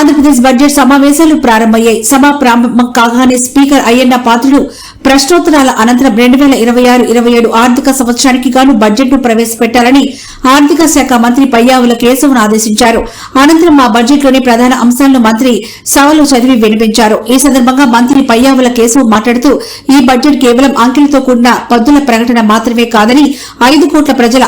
Andhra Pradesh budget సమావేశాలు ప్రారంభమయ్యాయి. సభ ప్రారంభం కాగానే స్పీకర్ అయ్యన్న పాత్రుడు ప్రశ్నోత్తరాల అనంతరం 2026-27 ఆర్థిక సంవత్సరానికి గాను బడ్జెట్ ను ప్రవేశపెట్టాలని ఆర్థిక శాఖ మంత్రి పయ్యావుల కేశవన్ ఆదేశించారు. అనంతరం ఆ బడ్జెట్ లోని ప్రధాన అంశాలను మంత్రి సభలో చదివి వినిపించారు. ఈ సందర్భంగా మంత్రి పయ్యావుల కేశవ్ మాట్లాడుతూ ఈ బడ్జెట్ కేవలం అంకెలతో కూడిన పద్దుల ప్రకటన మాత్రమే కాదని 5 కోట్ల ప్రజల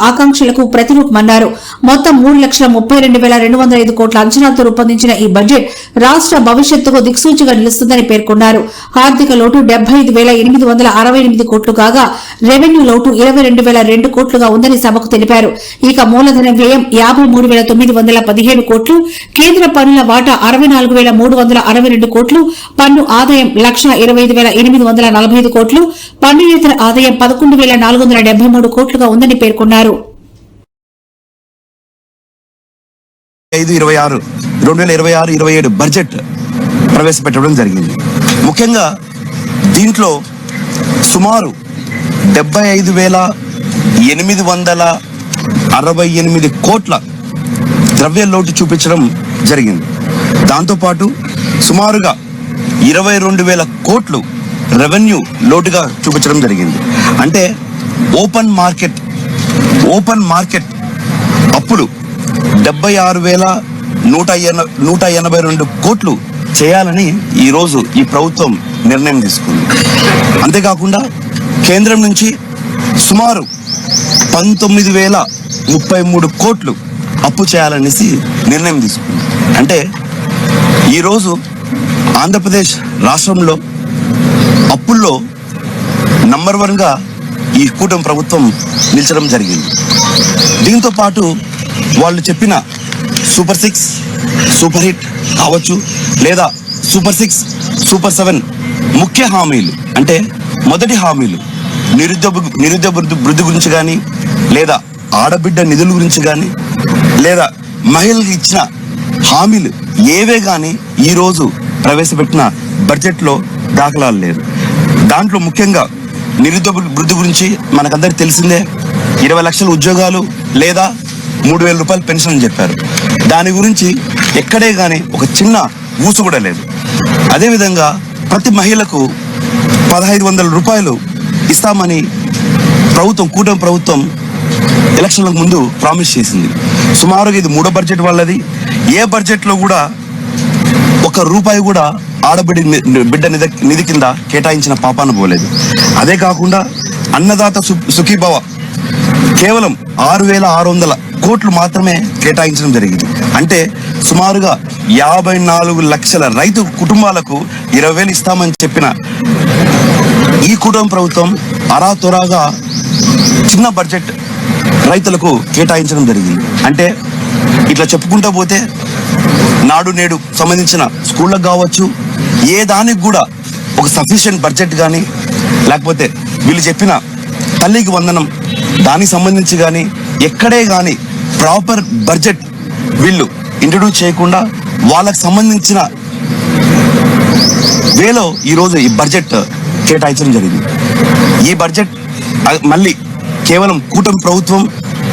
ఆకాంక్షలకు ప్రతిరూపమన్నారు. మొత్తం 3,32,205 కోట్ల అంచనాలతో రూపొందించిన ఈ బడ్జెట్ రాష్ట్ర భవిష్యత్తుకు దిక్సూచిగా నిలుస్తుందని పేర్కొన్నారు. ఆర్థిక లోటు 75,868 కోట్లు కాగా రెవెన్యూ లోటు 22,002 కోట్లుగా ఉందని సభకు తెలిపారు. ఇక మూలధన వ్యయం 53,917 కోట్లు, కేంద్ర పన్నుల వాటా 64,362 కోట్లు, పన్ను ఆదాయం 1,25,845 కోట్లు, పన్నుయేతర ఆదాయం 11,473 కోట్లుగా ఉందని పేర్కొన్నారు. 2026-27 బడ్జెట్ ప్రవేశపెట్టడం జరిగింది. ముఖ్యంగా దీంట్లో సుమారు 75,868 కోట్ల ద్రవ్య లోటు చూపించడం జరిగింది. దాంతోపాటు సుమారుగా 22,000 కోట్లు రెవెన్యూ లోటుగా చూపించడం జరిగింది. అంటే ఓపెన్ మార్కెట్ అప్పులు 76,182 కోట్లు చేయాలని ఈరోజు ఈ ప్రభుత్వం నిర్ణయం తీసుకుంది. అంతేకాకుండా కేంద్రం నుంచి సుమారు 19,033 కోట్లు అప్పు చేయాలనేసి నిర్ణయం తీసుకుంది. అంటే ఈరోజు ఆంధ్రప్రదేశ్ రాష్ట్రంలో అప్పుల్లో నంబర్ 1గా ఈ కూటమి ప్రభుత్వం నిలిచడం జరిగింది. దీంతో పాటు వాళ్ళు చెప్పిన సూపర్ 6, సూపర్ హిట్ కావచ్చు, లేదా సూపర్ 6, సూపర్ 7 ముఖ్య హామీలు అంటే మొదటి హామీలు నిరుద్యోగ వృద్ధి గురించి కానీ, లేదా ఆడబిడ్డ నిధుల గురించి కానీ, లేదా మహిళలకు ఇచ్చిన హామీలు ఏవే కానీ ఈరోజు ప్రవేశపెట్టిన బడ్జెట్లో దాఖలాలు లేదు. దాంట్లో ముఖ్యంగా నిరుద్యోగ వృద్ధి గురించి మనకందరికి తెలిసిందే. 20 లక్షల ఉద్యోగాలు లేదా 3,000 రూపాయలు పెన్షన్ అని చెప్పారు. దాని గురించి ఎక్కడే కానీ ఒక చిన్న ఊసు కూడా లేదు. అదేవిధంగా ప్రతి మహిళకు 1,500 రూపాయలు ఇస్తామని కూటమి ప్రభుత్వం ఎలక్షన్లకు ముందు ప్రామిస్ చేసింది. సుమారుగా ఇది 3వ బడ్జెట్ వాళ్ళది. ఏ బడ్జెట్లో కూడా 1 రూపాయి కూడా బిడ్డ నిధి కింద కేటాయించిన పాపాన పోలేదు. అదే కాకుండా అన్నదాత సుఖీభవ కేవలం 6,600 కోట్లు మాత్రమే కేటాయించడం జరిగింది. అంటే సుమారుగా 54 లక్షల రైతు కుటుంబాలకు 20,000 ఇస్తామని చెప్పిన ఈ కుటుంబ ప్రభుత్వం అరాతొరాగా చిన్న బడ్జెట్ రైతులకు కేటాయించడం జరిగింది. అంటే ఇట్లా చెప్పుకుంటూ పోతే నాడు నేడు సంబంధించిన స్కూళ్ళకు కావచ్చు, ఏ దానికి కూడా ఒక సఫిషియెంట్ బడ్జెట్ కానీ, లేకపోతే వీళ్ళు చెప్పిన తల్లికి వందనం దానికి సంబంధించి కానీ ఎక్కడే కానీ ప్రాపర్ బడ్జెట్ వీళ్ళు ఇంట్రడ్యూస్ చేయకుండా వాళ్ళకు సంబంధించిన వేలో ఈరోజు ఈ బడ్జెట్ కేటాయించడం జరిగింది. ఈ బడ్జెట్ మళ్ళీ కేవలం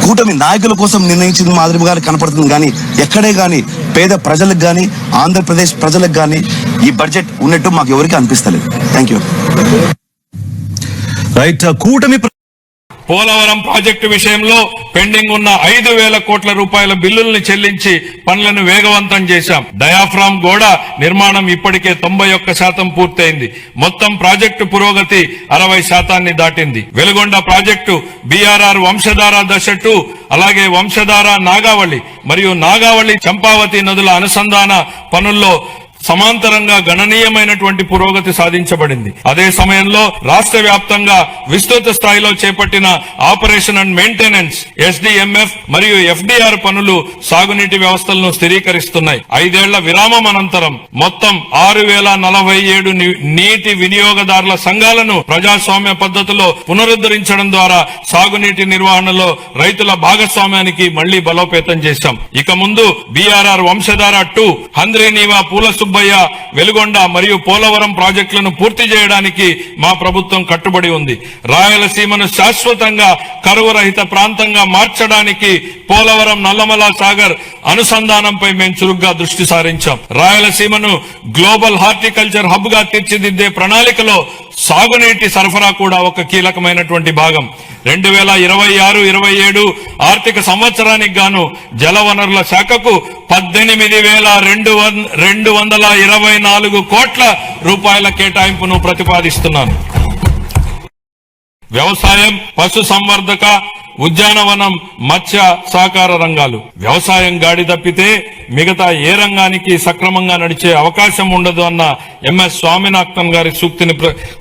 కూటమి నాయకుల కోసం నిర్ణయించిన మాదిరిగా కనపడుతుంది. కానీ ఎక్కడే కానీ పేద ప్రజలకు కానీ ఆంధ్రప్రదేశ్ ప్రజలకు కానీ ఈ బడ్జెట్ ఉన్నట్టు మాకు ఎవరికి అనిపిస్తలేదు. Thank you. రైట్. కూటమి పోలవరం ప్రాజెక్టు విషయంలో పెండింగ్ ఉన్న 5,000 కోట్ల రూపాయల బిల్లుల్ని చెల్లించి పనులను వేగవంతం చేశాం. డయాఫ్రామ్ గోడ నిర్మాణం ఇప్పటికే 91% పూర్తయింది. మొత్తం ప్రాజెక్టు పురోగతి 60% దాటింది. వెలుగొండ ప్రాజెక్టు BRR వంశధార దశ 2, అలాగే వంశధార నాగావళి మరియు నాగావళి చంపావతి నదుల అనుసంధాన పనుల్లో సమాంతరంగా గణనీయమైనటువంటి పురోగతి సాధించబడింది. అదే సమయంలో రాష్ట్ర వ్యాప్తంగా విస్తృత స్థాయిలో చేపట్టిన ఆపరేషన్ అండ్ మెయింటెనెన్స్ SDMF మరియు FDR పనులు సాగునీటి వ్యవస్థలను స్థిరీకరిస్తున్నాయి. 5 ఏళ్ల విరామం అనంతరం మొత్తం 6,047 నీటి వినియోగదారుల సంఘాలను ప్రజాస్వామ్య పద్ధతిలో పునరుద్ధరించడం ద్వారా సాగునీటి నిర్వహణలో రైతుల భాగస్వామ్యానికి మళ్లీ బలోపేతం చేశాం. ఇక ముందు BRR వంశధార 2, హంద్రీనీవా పూల వెలుగొండ మరియు పోలవరం ప్రాజెక్టులను పూర్తి చేయడానికి మా ప్రభుత్వం కట్టుబడి ఉంది. రాయలసీమను శాశ్వతంగా కరువు రహిత ప్రాంతంగా మార్చడానికి పోలవరం, నల్లమల సాగర్ అనుసంధానంపై మేము చురుగ్గా దృష్టి సారించాం. రాయలసీమను గ్లోబల్ హార్టికల్చర్ హబ్ గా తీర్చిదిద్దే ప్రణాళికలో సాగునీటి సరఫరా కూడా ఒక కీలకమైనటువంటి భాగం. 2026-27 ఆర్థిక సంవత్సరానికి గాను జలవనరుల శాఖకు 18,224 కోట్ల రూపాయల కేటాయింపును ప్రతిపాదిస్తున్నాను. వ్యవసాయం, పశు సంవర్ధక, ఉద్యానవనం, మత్స్య సహకార రంగాలు. వ్యవసాయం గాడి తప్పితే మిగతా ఏ రంగానికి సక్రమంగా నడిచే అవకాశం ఉండదు అన్న ఎంఎస్ స్వామినాథన్ గారి సూక్తిని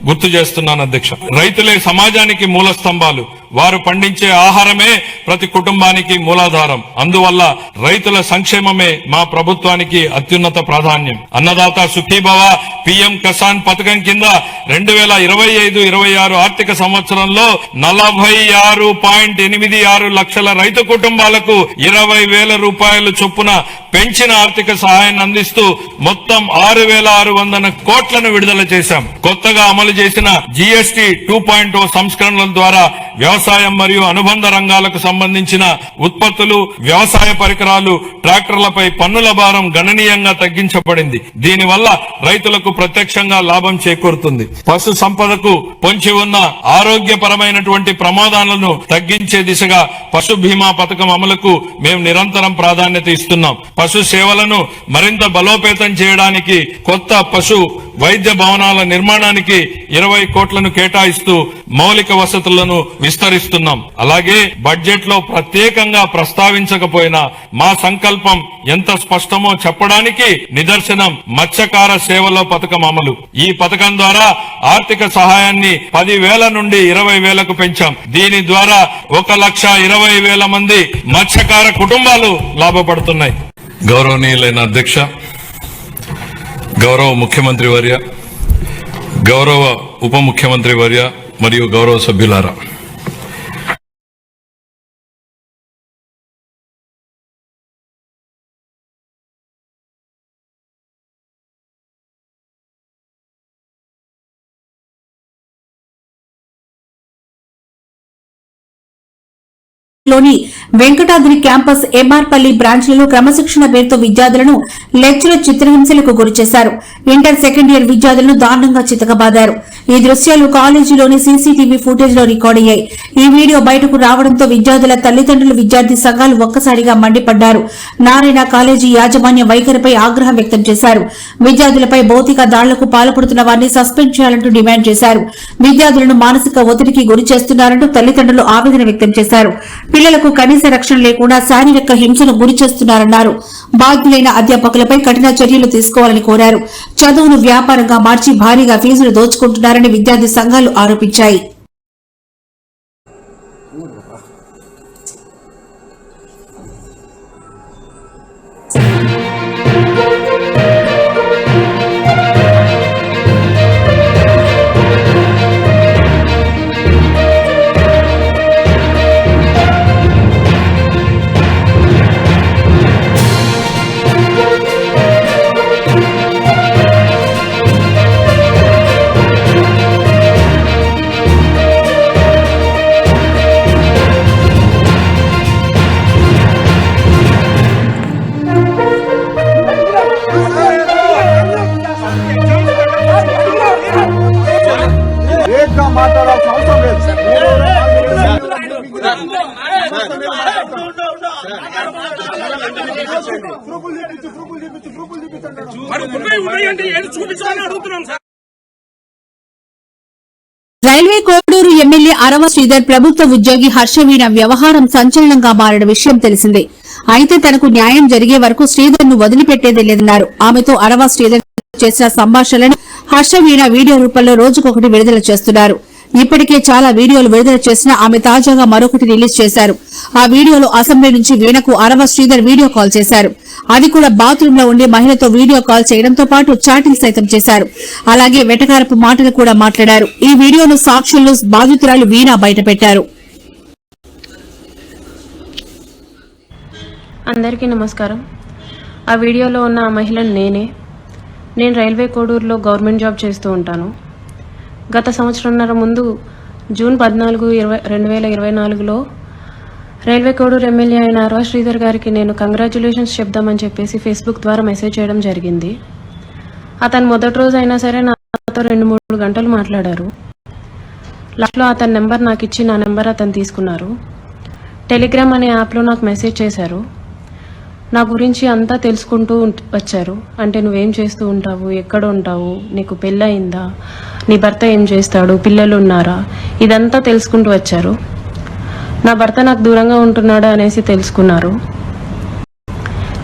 గుర్తు చేస్తున్నాను అధ్యక్ష. రైతులే సమాజానికి మూల స్తంభాలు. వారు పండించే ఆహారమే ప్రతి కుటుంబానికి మూలాధారం. అందువల్ల రైతుల సంక్షేమమే మా ప్రభుత్వానికి అత్యున్నత ప్రాధాన్యం. అన్నదాత సుఖీభవ పిఎం కిసాన్ పథకం కింద 2025-26 ఆర్థిక సంవత్సరంలో 46.86 లక్షల రైతు కుటుంబాలకు 20,000 రూపాయలు చొప్పున పెంచిన ఆర్థిక సహాయాన్ని అందిస్తూ మొత్తం 6,600 కోట్లను విడుదల చేశాం. కొత్తగా అమలు చేసిన జీఎస్టీ 2.0 సంస్కరణల ద్వారా వ్యవసాయం మరియు అనుబంధ రంగాలకు సంబంధించిన ఉత్పత్తులు, వ్యవసాయ పరికరాలు, ట్రాక్టర్లపై పన్నుల భారం గణనీయంగా తగ్గించబడింది. దీనివల్ల రైతులకు ప్రత్యక్షంగా లాభం చేకూరుతుంది. పశు సంపదకు పొంచి ఉన్న ఆరోగ్యపరమైనటువంటి ప్రమాదాలను తగ్గించే దిశగా పశు బీమా పథకం అమలుకు మేము నిరంతరం ప్రాధాన్యత ఇస్తున్నాం. పశు సేవలను మరింత బలోపేతం చేయడానికి కొత్త పశు వైద్య భవనాల నిర్మాణానికి 20 కోట్లను కేటాయిస్తూ మౌలిక వసతులను విస్తరిస్తున్నాం. అలాగే బడ్జెట్ లో ప్రత్యేకంగా ప్రస్తావించకపోయినా మా సంకల్పం ఎంత స్పష్టమో చెప్పడానికి నిదర్శనం మత్స్యకార సేవల పథకం అమలు. ఈ పథకం ద్వారా ఆర్థిక సహాయాన్ని 10,000 నుండి 20,000కు పెంచాం. దీని ద్వారా 1,20,000 మంది మత్స్యకార కుటుంబాలు లాభపడుతున్నాయి. గౌరవనీయులైన అధ్యక్ష, గౌరవ ముఖ్యమంత్రి వర్య, గౌరవ ఉప ముఖ్యమంత్రి వర్య మరియు గౌరవ సభ్యులారా, లోని వెంకటాద్రి క్యాంపస్ ఎంఆర్పల్లి బ్రాంచ్లలో క్రమశిక్షణ పేరుతో విద్యార్థులను లెక్చరర్ చిత్రహింసలకు గురిచేశారు. ఇంటర్ సెకండ్ ఇయర్ విద్యార్థులను దారుణంగా చితకబాదారు. ఈ దృశ్యాలు కాలేజీలోని సీసీటీవీ ఫుటేజ్ లో రికార్డయ్యాయి. ఈ వీడియో బయటకు రావడంతో విద్యార్థుల తల్లిదండ్రులు, విద్యార్థి సంఘాలు ఒక్కసారిగా మండిపడ్డారు. నారాయణ కాలేజీ యాజమాన్య వైఖరిపై ఆగ్రహం వ్యక్తం చేశారు. విద్యార్థులపై భౌతిక దాడులకు పాల్పడుతున్న వారిని సస్పెండ్ చేయాలంటూ డిమాండ్ చేశారు. విద్యార్థులను మానసిక ఒత్తిడికి గురి చేస్తున్నారంటూ తల్లిదండ్రులు ఆవేదన వ్యక్తం చేశారు. పిల్లలకు కనీస రక్షణ లేకుండా శారీరక హింసను గురి చేస్తున్నారన్నారు. బాధ్యులైన అధ్యాపకులపై కఠిన చర్యలు తీసుకోవాలని కోరారు. చదువును వ్యాపారంగా మార్చి భారీగా ఫీజులు దోచుకుంటున్నారని విద్యార్థి సంఘాలు ఆరోపించాయి. రైల్వే కోడూరు ఎమ్మెల్యే అరవ శ్రీధర్ ప్రభుత్వ ఉద్యోగి హర్షవీణ వ్యవహారం సంచలనంగా మారిన విషయం తెలిసిందే. అయితే తనకు న్యాయం జరిగే వరకు శ్రీధర్ ను వదిలిపెట్టేదే లేదన్నారు. ఆమెతో అరవ శ్రీధర్ చేసిన సంభాషణలను హర్షవీణ వీడియో రూపంలో రోజుకొకటి విడుదల చేస్తున్నారు. ఇప్పటికే చాలా వీడియోలు విడుదల చేసిన ఆమె తాజాగా మరొకటి రిలీజ్ చేశారు. ఆ వీడియోలో అసెంబ్లీ నుంచి వీణకు అరవ శ్రీధర్ వీడియో కాల్ చేశారు. అది కూడా బాత్రూంలో ఉండి మహిళతో వీడియో కాల్ చేయడంతో పాటు చాటింగ్ సైతం చేశారు. అలాగే వెటకారపు మాటలు కూడా మాట్లాడారు. ఈ వీడియోను సాక్షుల్లో బాధితురాలు వీణ బయటపెట్టారు. అందరికీ నమస్కారం. ఆ వీడియోలో ఉన్న ఆ మహిళను నేను రైల్వే కోడూరులో గవర్నమెంట్ జాబ్ చేస్తూ ఉంటాను. గత సంవత్సరంన్నర ముందు జూన్ 14, 2024లో రైల్వే కోడూరు ఎమ్మెల్యే అయిన అరవ శ్రీధర్ గారికి నేను కంగ్రాచ్యులేషన్స్ చెప్దామని చెప్పేసి ఫేస్బుక్ ద్వారా మెసేజ్ చేయడం జరిగింది. అతను మొదటి రోజు అయినా సరే నాతో 2-3 గంటలు మాట్లాడారు. లాస్ట్లో అతని నెంబర్ నాకు ఇచ్చి నా నెంబర్ అతను తీసుకున్నారు. టెలిగ్రామ్ అనే యాప్లో నాకు మెసేజ్ చేశారు. నా గురించి అంతా తెలుసుకుంటూ వచ్చారు. అంటే నువ్వేం చేస్తూ ఉంటావు, ఎక్కడ ఉంటావు, నీకు పెళ్ళయిందా, నీ భర్త ఏం చేస్తాడు, పిల్లలు ఉన్నారా, ఇదంతా తెలుసుకుంటూ వచ్చారు. నా భర్త నాకు దూరంగా ఉంటున్నాడు అనేసి తెలుసుకున్నారు.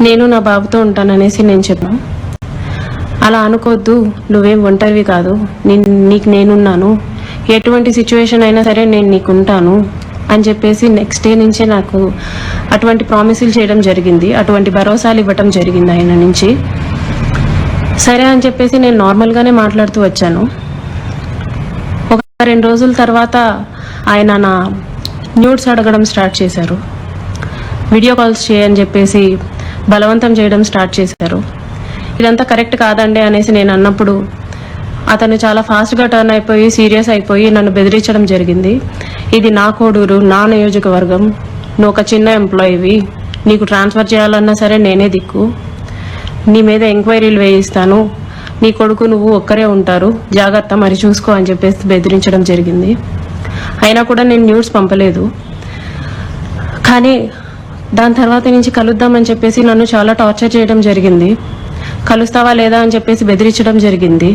నేను నా బాబుతో ఉంటాననేసి నేను చెప్పాను. అలా అనుకోవద్దు, నువ్వేం ఒంటరివి కాదు, నీకు నేనున్నాను, ఎటువంటి సిచ్యువేషన్ అయినా సరే నేను నీకుంటాను అని చెప్పేసి నెక్స్ట్ డే నుంచే నాకు అటువంటి ప్రామిసులు చేయడం జరిగింది, అటువంటి భరోసాలు ఇవ్వటం జరిగింది ఆయన నుంచి. సరే అని చెప్పేసి నేను నార్మల్గానే మాట్లాడుతూ వచ్చాను. ఒక 2 రోజుల తర్వాత ఆయన నా న్యూడ్స్ అడగడం స్టార్ట్ చేశారు. వీడియో కాల్స్ చేయని చెప్పేసి బలవంతం చేయడం స్టార్ట్ చేశారు. ఇదంతా కరెక్ట్ కాదండి అనేసి నేను అన్నప్పుడు అతను చాలా ఫాస్ట్గా టర్న్ అయిపోయి సీరియస్ అయిపోయి నన్ను బెదిరించడం జరిగింది. ఇది నా కోడూరు, నా నియోజకవర్గం, నువ్వు ఒక చిన్న ఎంప్లాయీవి, నీకు ట్రాన్స్ఫర్ చేయాలన్నా సరే నేనే దిక్కు, నీ మీద ఎంక్వైరీలు వేయిస్తాను, నీ కొడుకు నువ్వు ఒక్కరే ఉంటారు, జాగ్రత్త మరి చూసుకో అని చెప్పేసి బెదిరించడం జరిగింది. అయినా కూడా నేను న్యూస్ పంపలేదు. కానీ దాని తర్వాత నుంచి కలుద్దామని చెప్పేసి నన్ను చాలా టార్చర్ చేయడం జరిగింది. కలుస్తావా లేదా అని చెప్పేసి బెదిరించడం జరిగింది.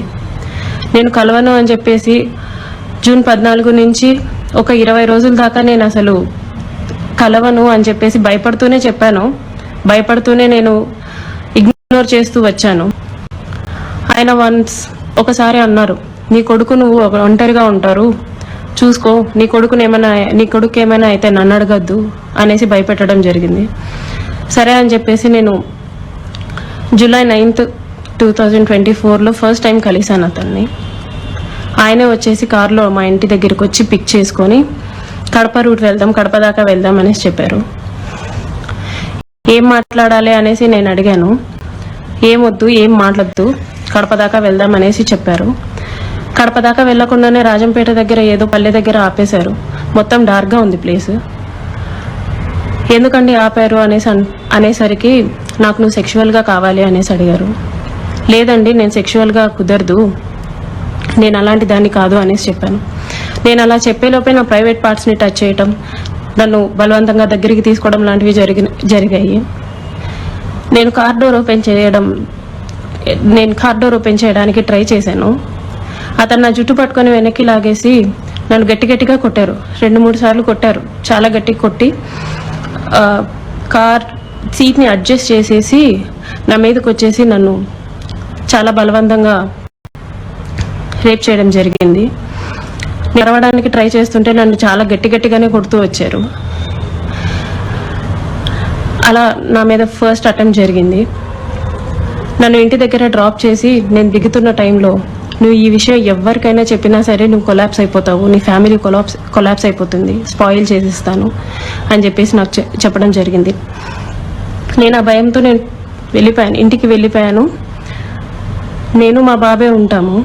నేను కలవను అని చెప్పేసి జూన్ 14 నుంచి ఒక 20 రోజుల దాకా నేను అసలు కలవను అని చెప్పేసి భయపడుతూనే చెప్పాను. భయపడుతూనే నేను ఇగ్నోర్ చేస్తూ వచ్చాను. ఆయన ఒకసారి అన్నారు, నీ కొడుకు నువ్వు ఒంటరిగా ఉంటారు, చూసుకో, నీ కొడుకు ఏమైనా అయితే నన్ను అడగద్దు అనేసి భయపెట్టడం జరిగింది. సరే అని చెప్పేసి నేను జూలై 9th 2024లో ఫస్ట్ టైం కలిశాను అతన్ని. ఆయనే వచ్చేసి కారులో మా ఇంటి దగ్గరికి వచ్చి పిక్ చేసుకొని కడప రూట్ వెళ్దాం, కడప దాకా వెళ్దాం అనేసి చెప్పారు. ఏం మాట్లాడాలి అనేసి నేను అడిగాను. ఏమొద్దు, ఏం మాట్లాడద్దు, కడప దాకా వెళ్దాం అనేసి చెప్పారు. కడప దాకా వెళ్లకుండానే రాజంపేట దగ్గర ఏదో పల్లె దగ్గర ఆపేశారు. మొత్తం డార్క్గా ఉంది ప్లేస్. ఎందుకండి ఆపారు అనేసరికి నాకు నువ్వు సెక్షువల్గా కావాలి అనేసి అడిగారు. లేదండి, నేను సెక్షువల్గా కుదరదు, నేను అలాంటి దాన్ని కాదు అనేసి చెప్పాను. నేను అలా చెప్పేలోపే నా ప్రైవేట్ పార్ట్స్ని టచ్ చేయటం, నన్ను బలవంతంగా దగ్గరికి తీసుకోవడం లాంటివి జరిగాయి. నేను కార్ డోర్ ఓపెన్ చేయడానికి ట్రై చేశాను. అతను నా జుట్టు పట్టుకొని వెనక్కి లాగేసి నన్ను గట్టిగా కొట్టారు. 2-3 సార్లు కొట్టారు. చాలా గట్టిగా కొట్టి కార్ సీట్ని అడ్జస్ట్ చేసేసి నా మీదకి వచ్చేసి నన్ను చాలా బలవంతంగా రేప్ చేయడం జరిగింది. నడవడానికి ట్రై చేస్తుంటే నన్ను చాలా గట్టిగానే కొడుతూ వచ్చారు. అలా నా మీద ఫస్ట్ అటెంప్ట్ జరిగింది. నన్ను ఇంటి దగ్గర డ్రాప్ చేసి నేను దిగుతున్న టైంలో, నువ్వు ఈ విషయం ఎవరికైనా చెప్పినా సరే నువ్వు కొలాప్స్ అయిపోతావు, నీ ఫ్యామిలీ కొలాప్స్ అయిపోతుంది, స్పాయిల్ చేసేస్తాను అని చెప్పేసి నాకు చెప్పడం జరిగింది. నేను ఆ భయంతో నేను ఇంటికి వెళ్ళిపోయాను. నేను మా బాబే ఉంటాము.